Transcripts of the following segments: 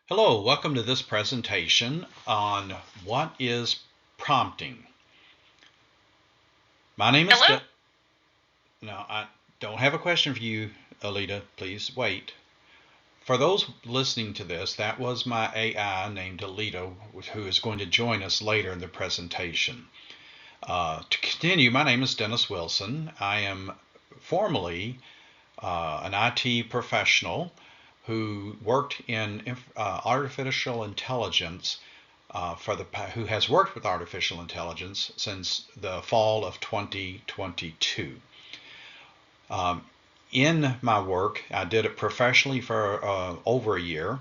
Hello, welcome to this presentation on what is prompting. My name is Hello? Now, I don't have a question for you, Alita. Please wait. For those listening to this, that was my AI named Alita, who is going to join us later in the presentation. To continue, my name is Dennis Wilson. I am formerly an IT professional who worked in artificial intelligence who has worked with artificial intelligence since the fall of 2022. In my work, I did it professionally for over a year,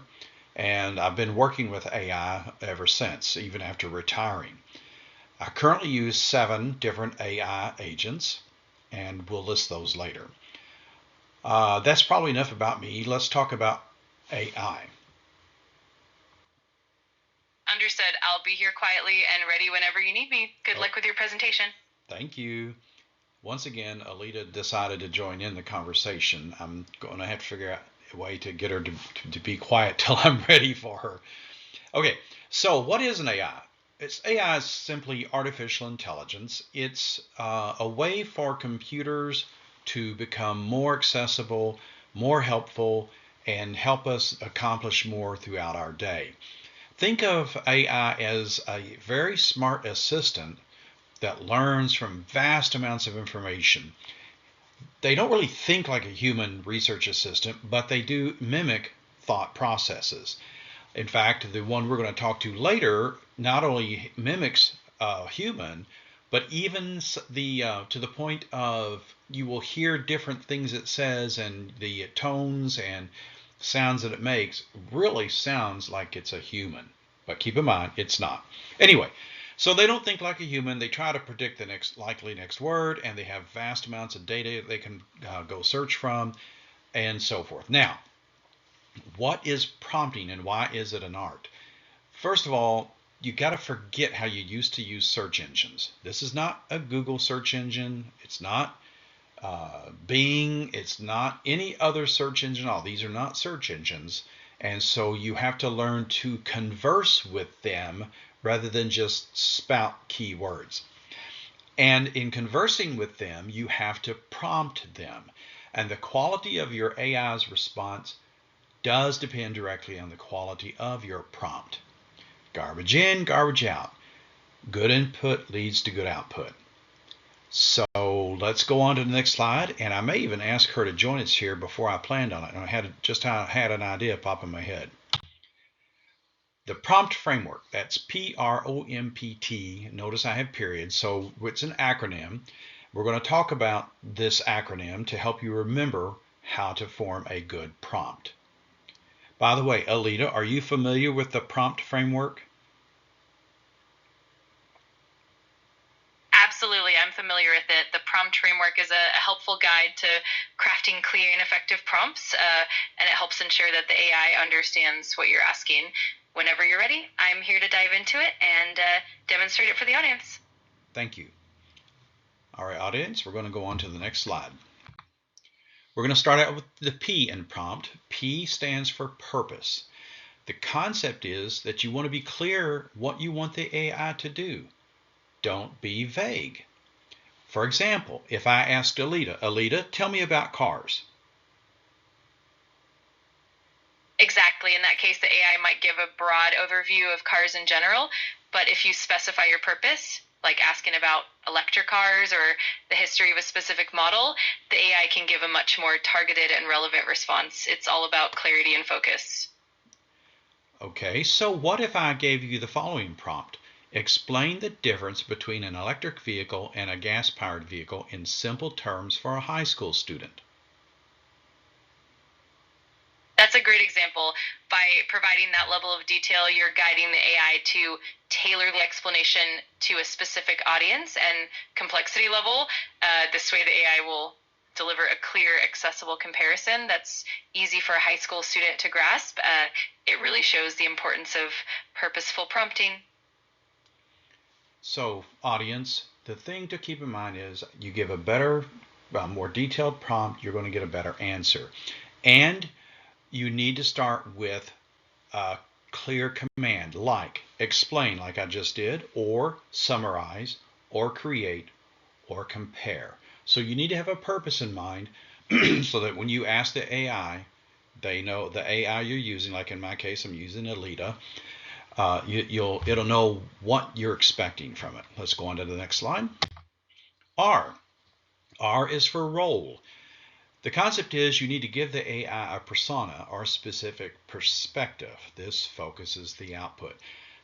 and I've been working with AI ever since, even after retiring. I currently use 7 different AI agents, and we'll list those later. That's probably enough about me. Let's talk about AI. Understood. I'll be here quietly and ready whenever you need me. Good luck with your presentation. Thank you. Once again, Alita decided to join in the conversation. I'm going to have to figure out a way to get her to be quiet till I'm ready for her. Okay, so what is an AI? AI is simply artificial intelligence. It's a way for computers to become more accessible, more helpful, and help us accomplish more throughout our day. Think of AI as a very smart assistant that learns from vast amounts of information. They don't really think like a human research assistant, but they do mimic thought processes. In fact, the one we're going to talk to later not only mimics a human, but even to the point of you will hear different things it says, and the tones and sounds that it makes really sounds like it's a human. But keep in mind, it's not. Anyway, so they don't think like a human. They try to predict the likely next word, and they have vast amounts of data they can go search from, and so forth. Now, what is prompting, and why is it an art? First of all, you got to forget how you used to use search engines. This is not a Google search engine. It's not Bing. It's not any other search engine at all. These are not search engines. And so you have to learn to converse with them rather than just spout keywords. And in conversing with them, you have to prompt them. And the quality of your AI's response does depend directly on the quality of your prompt. Garbage in, garbage out. Good input leads to good output. So let's go on to the next slide, and I may even ask her to join us here before I planned on it. And I had an idea pop in my head. The prompt framework, that's PROMPT. Notice I have periods, so it's an acronym. We're going to talk about this acronym to help you remember how to form a good prompt. By the way, Alita, are you familiar with the prompt framework? Absolutely, I'm familiar with it. The prompt framework is a helpful guide to crafting clear and effective prompts, and it helps ensure that the AI understands what you're asking. Whenever you're ready, I'm here to dive into it and demonstrate it for the audience. Thank you. All right, audience, we're going to go on to the next slide. We're going to start out with the P in prompt. P stands for purpose. The concept is that you want to be clear what you want the AI to do. Don't be vague. For example, if I asked Alita, tell me about cars. Exactly. In that case, the AI might give a broad overview of cars in general, but if you specify your purpose, like asking about electric cars or the history of a specific model, the AI can give a much more targeted and relevant response. It's all about clarity and focus. Okay, so what if I gave you the following prompt? Explain the difference between an electric vehicle and a gas-powered vehicle in simple terms for a high school student. That's a great example. By providing that level of detail, you're guiding the AI to tailor the explanation to a specific audience and complexity level. This way, the AI will deliver a clear, accessible comparison that's easy for a high school student to grasp. It really shows the importance of purposeful prompting. So, audience, the thing to keep in mind is you give a better, more detailed prompt, you're going to get a better answer. And you need to start with clear command like explain, like I just did, or summarize, or create, or compare. So you need to have a purpose in mind so that when you ask the AI, they know the AI you're using. Like in my case, I'm using Alita. It'll know what you're expecting from it. Let's go on to the next slide. R. R is for role. The concept is you need to give the AI a persona or a specific perspective. This focuses the output.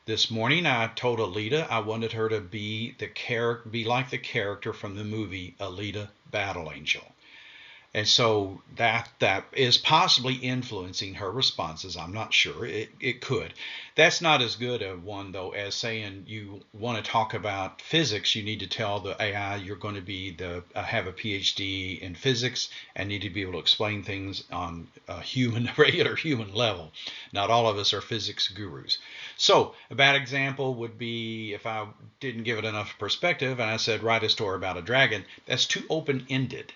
This morning I told Alita I wanted her to be like the character from the movie Alita Battle Angel. And so that is possibly influencing her responses. I'm not sure. It could. That's not as good a one, though, as saying you want to talk about physics. You need to tell the AI you're going to be have a PhD in physics and need to be able to explain things on a regular human level. Not all of us are physics gurus. So a bad example would be if I didn't give it enough perspective and I said, write a story about a dragon. That's too open-ended.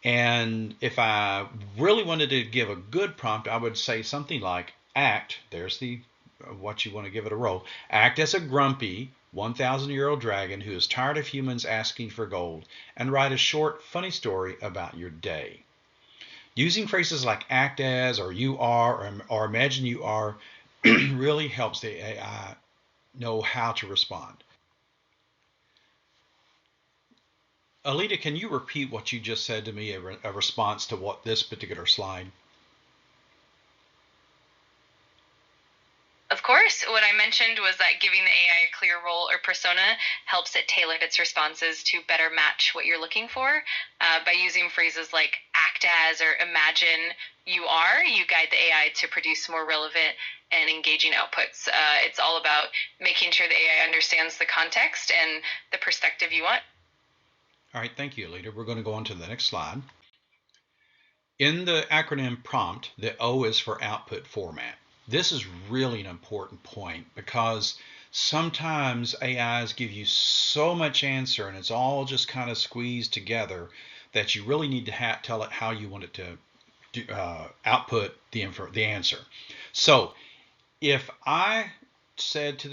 And if I really wanted to give a good prompt, I would say something like act, there's what you want to give it a role, act as a grumpy 1,000-year-old dragon who is tired of humans asking for gold, and write a short, funny story about your day. Using phrases like act as, or you are, or imagine you are really helps the AI know how to respond. Alita, can you repeat what you just said to me, a response to what this particular slide? Of course, what I mentioned was that giving the AI a clear role or persona helps it tailor its responses to better match what you're looking for. By using phrases like act as or imagine you are, you guide the AI to produce more relevant and engaging outputs. It's all about making sure the AI understands the context and the perspective you want. All right, thank you, Alita. We're going to go on to the next slide. In the acronym PROMPT, the O is for output format. This is really an important point because sometimes AIs give you so much answer and it's all just kind of squeezed together that you really need to tell it how you want it to output the answer. So if I said to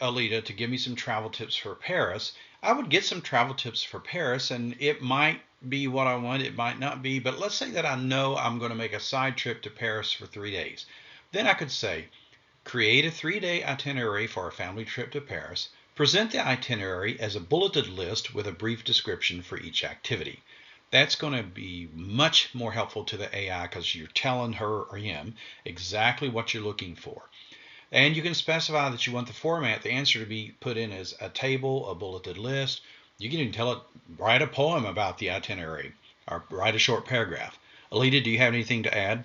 Alita to give me some travel tips for Paris, I would get some travel tips for Paris, and it might be what I want, it might not be, but let's say that I know I'm going to make a side trip to Paris for 3 days. Then I could say, create a 3-day itinerary for a family trip to Paris, present the itinerary as a bulleted list with a brief description for each activity. That's going to be much more helpful to the AI because you're telling her or him exactly what you're looking for. And you can specify that you want the format, the answer to be put in as a table, a bulleted list. You can even tell it, write a poem about the itinerary or write a short paragraph. Alita, do you have anything to add?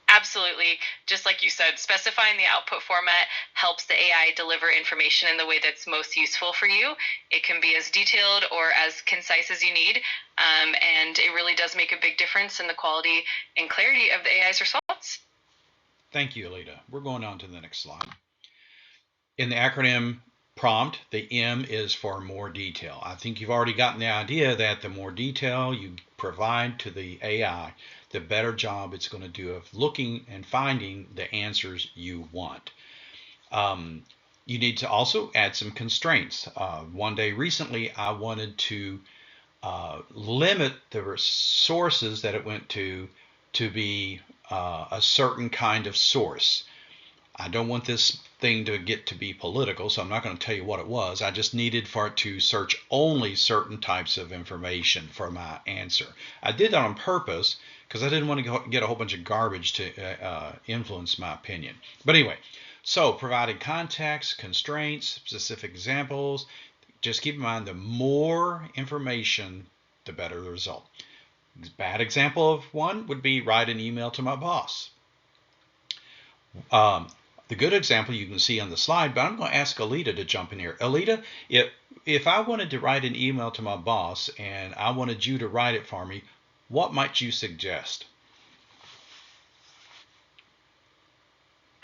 Absolutely. Just like you said, specifying the output format helps the AI deliver information in the way that's most useful for you. It can be as detailed or as concise as you need, and it really does make a big difference in the quality and clarity of the AI's response. Thank you, Alita. We're going on to the next slide. In the acronym PROMPT, the M is for more detail. I think you've already gotten the idea that the more detail you provide to the AI, the better job it's going to do of looking and finding the answers you want. You need to also add some constraints. One day recently, I wanted to limit the sources that it went to be a certain kind of source. I don't want this thing to get to be political, so I'm not going to tell you what it was. I just needed for it to search only certain types of information for my answer. I did that on purpose because I didn't want to get a whole bunch of garbage to influence my opinion. But anyway, so providing context, constraints, specific examples. Just keep in mind, the more information, the better the result. A bad example of one would be write an email to my boss. The good example you can see on the slide, but I'm going to ask Alita to jump in here. Alita, if I wanted to write an email to my boss and I wanted you to write it for me, what might you suggest?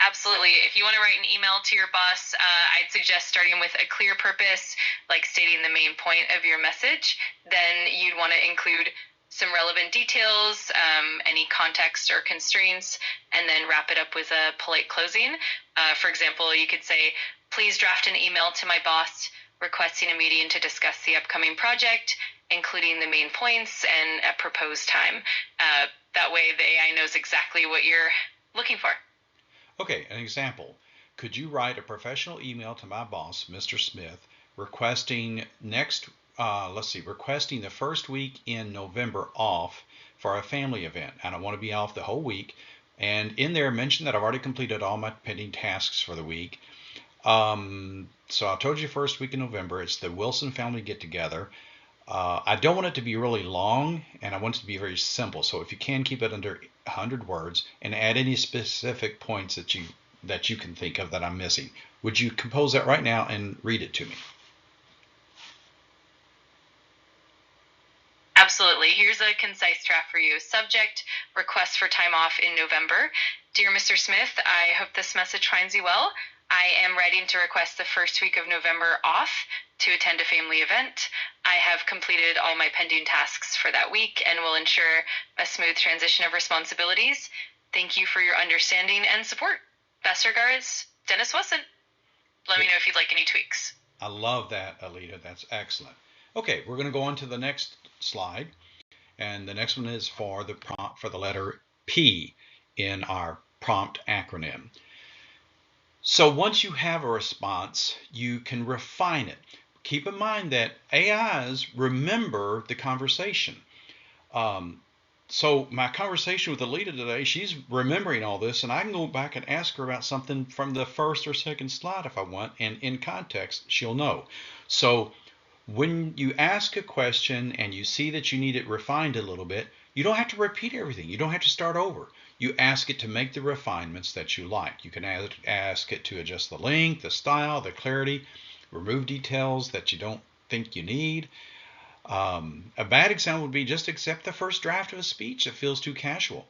Absolutely. If you want to write an email to your boss, I'd suggest starting with a clear purpose, like stating the main point of your message. Then you'd want to include some relevant details, any context or constraints, and then wrap it up with a polite closing. For example, you could say, please draft an email to my boss requesting a meeting to discuss the upcoming project, including the main points and a proposed time. That way the AI knows exactly what you're looking for. Okay, an example. Could you write a professional email to my boss, Mr. Smith, requesting requesting the first week in November off for a family event. And I want to be off the whole week. And in there, mention that I've already completed all my pending tasks for the week. So I told you first week in November, it's the Wilson family get together. I don't want it to be really long, and I want it to be very simple. So if you can, keep it under 100 words and add any specific points that you can think of that I'm missing. Would you compose that right now and read it to me? Absolutely. Here's a concise draft for you. Subject, request for time off in November. Dear Mr. Smith, I hope this message finds you well. I am writing to request the first week of November off to attend a family event. I have completed all my pending tasks for that week and will ensure a smooth transition of responsibilities. Thank you for your understanding and support. Best regards, Dennis Wesson. Let me know if you'd like any tweaks. I love that, Alita. That's excellent. Okay, we're going to go on to the next slide. And the next one is for the prompt for the letter P in our prompt acronym. So once you have a response, you can refine it. Keep in mind that AIs remember the conversation. So my conversation with Alita today, she's remembering all this, and I can go back and ask her about something from the first or second slide if I want, and in context, she'll know. So when you ask a question and you see that you need it refined a little bit, you don't have to repeat everything. You don't have to start over. You ask it to make the refinements that you like. You can ask it to adjust the length, the style, the clarity, remove details that you don't think you need. A bad example would be just accept the first draft of a speech that feels too casual.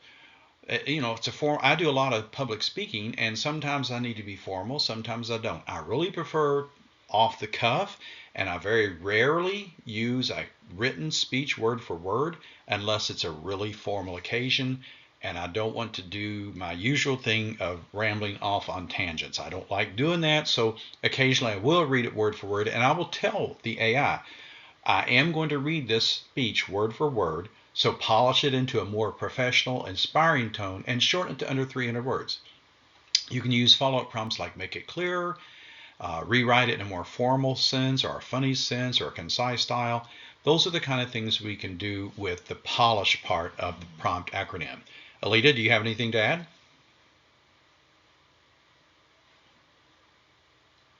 It's a form. I do a lot of public speaking, and sometimes I need to be formal, sometimes I don't. I really prefer off the cuff, and I very rarely use a written speech word for word unless it's a really formal occasion, and I don't want to do my usual thing of rambling off on tangents. I don't like doing that, so occasionally I will read it word for word, and I will tell the AI, I am going to read this speech word for word, so polish it into a more professional, inspiring tone and shorten it to under 300 words. You can use follow-up prompts like make it clearer, rewrite it in a more formal sense or a funny sense or a concise style. Those are the kind of things we can do with the polish part of the prompt acronym. Alita, do you have anything to add?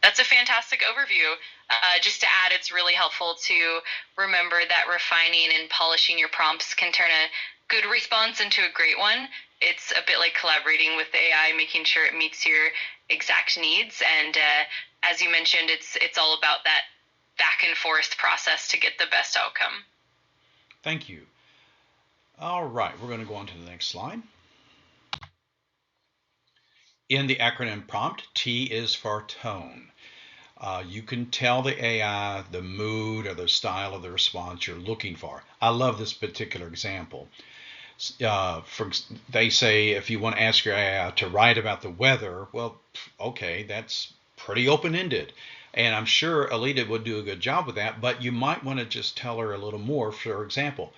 That's a fantastic overview. Just to add, it's really helpful to remember that refining and polishing your prompts can turn a good response into a great one. It's a bit like collaborating with the AI, making sure it meets your exact needs. And as you mentioned, it's all about that back and forth process to get the best outcome. Thank you. All right, we're going to go on to the next slide. In the acronym prompt, T is for tone. You can tell the AI the mood or the style of the response you're looking for. I love this particular example. They say if you want to ask your AI to write about the weather, well, okay, that's pretty open-ended. And I'm sure Alita would do a good job with that, but you might want to just tell her a little more. For example,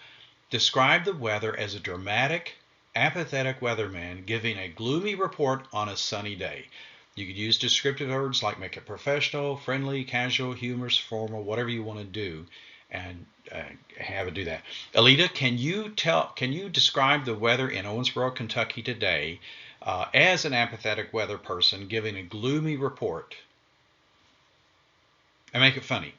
describe the weather as a dramatic, apathetic weatherman giving a gloomy report on a sunny day. You could use descriptive words like make it professional, friendly, casual, humorous, formal, whatever you want to do, and have it do that. Alita, can you describe the weather in Owensboro, Kentucky today as an apathetic weather person giving a gloomy report? And make it funny.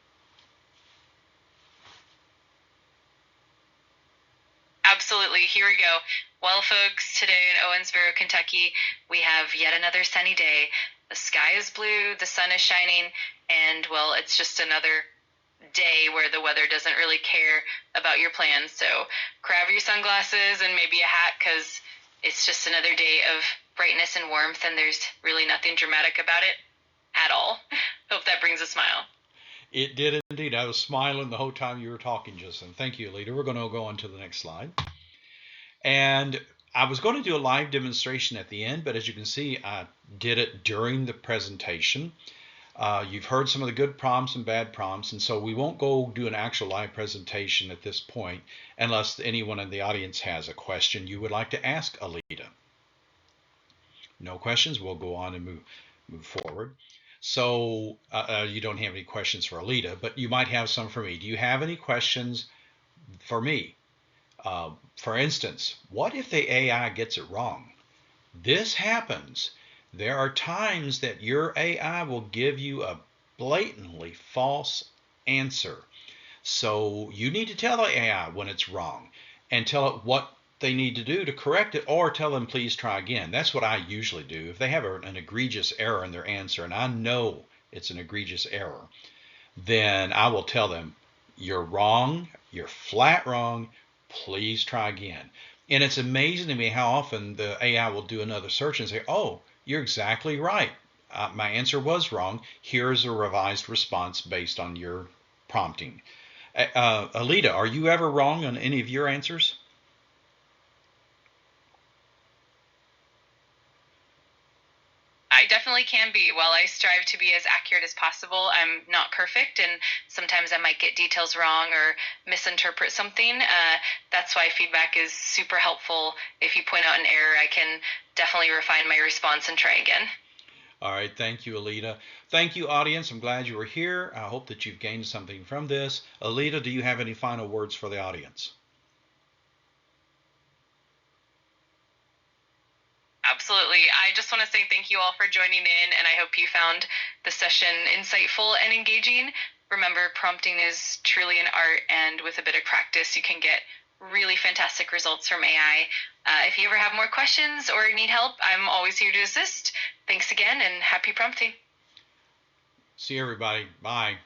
Absolutely. Here we go. Well, folks, today in Owensboro, Kentucky, we have yet another sunny day. The sky is blue, the sun is shining, and, well, it's just another day where the weather doesn't really care about your plans. So grab your sunglasses and maybe a hat, because it's just another day of brightness and warmth, and there's really nothing dramatic about it at all. Hope that brings a smile. It did indeed. I was smiling the whole time you were talking, Justin. Thank you, Alita. We're going to go on to the next slide. And I was going to do a live demonstration at the end, but as you can see, I did it during the presentation. You've heard some of the good prompts and bad prompts, and so we won't go do an actual live presentation at this point unless anyone in the audience has a question you would like to ask Alita. No questions, we'll go on and move forward. So you don't have any questions for Alita, but you might have some for me. Do you have any questions for me? For instance, what if the AI gets it wrong? This happens. There are times that your AI will give you a blatantly false answer. So you need to tell the AI when it's wrong and tell it what they need to do to correct it, or tell them please try again. That's what I usually do. If they have an egregious error in their answer and I know it's an egregious error, then I will tell them you're wrong, you're flat wrong, please try again. And it's amazing to me how often the AI will do another search and say, oh, you're exactly right. My answer was wrong. Here's a revised response based on your prompting. Alita, are you ever wrong on any of your answers? I definitely can be. While I strive to be as accurate as possible, I'm not perfect, and sometimes I might get details wrong or misinterpret something. That's why feedback is super helpful. If you point out an error, I can definitely refine my response and try again. All right, thank you, Alita. Thank you, audience. I'm glad you were here. I hope that you've gained something from this. Alita, do you have any final words for the audience? Absolutely. I just want to say thank you all for joining in, and I hope you found the session insightful and engaging. Remember, prompting is truly an art, and with a bit of practice, you can get really fantastic results from AI. If you ever have more questions or need help, I'm always here to assist. Thanks again, and happy prompting. See you, everybody. Bye.